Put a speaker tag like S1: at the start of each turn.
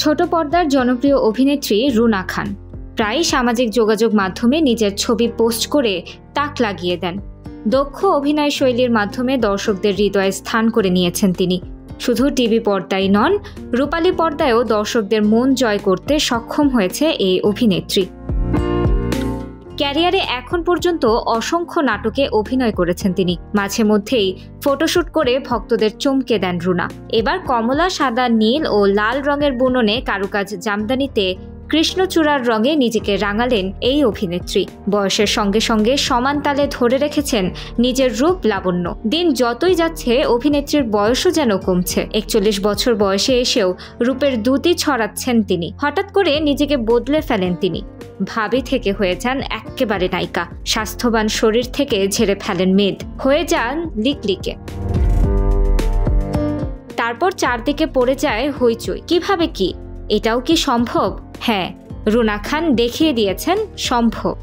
S1: ছোট পর্দার জনপ্রিয় অভিনেত্রী রুনা খান প্রায় সামাজিক যোগাযোগ মাধ্যমে নিজের ছবি পোস্ট করে তাক লাগিয়ে দেন। দক্ষ অভিনয় শৈলীর মাধ্যমে দর্শকদের হৃদয়ে স্থান করে নিয়েছেন তিনি। শুধু টিভি পর্দায় নন, রূপালী পর্দায়ও দর্শকদের মন জয় করতে সক্ষম হয়েছে এই অভিনেত্রী। ক্যারিয়ারে এখন পর্যন্ত অসংখ্য নাটকে অভিনয় করেছেন তিনি। মাঝে মধ্যেই ফটোশুট করে ভক্তদের চমকে দেন রুনা। এবার কমলা, সাদা, নীল ও লাল রঙের বুননে কারুকাজ জামদানিতে কৃষ্ণচূড়ার রঙে নিজেকে রাঙালেন এই অভিনেত্রী। বয়সের সঙ্গে সঙ্গে সমান তালে ধরে রেখেছেন নিজের রূপ লাবণ্য। দিন যতই যাচ্ছে অভিনেত্রীর বয়সও যেন কমছে। 41 বছর বয়সে এসেও রূপের দ্যুতি ছড়াচ্ছেন তিনি। হঠাৎ করে নিজেকে বদলে ফেলেন তিনি। ভাবি থেকে হয়ে যান এক্কেবারে নায়িকা। স্বাস্থ্যবান শরীর থেকে ঝেড়ে ফেলেন মেদ, হয়ে যান লিকলিকে। তারপর চারদিকে পড়ে যায় হইচই। কিভাবে কি? এটাও কি সম্ভব? হ্যাঁ, রুনা খান দেখিয়ে দিয়েছেন সম্ভব।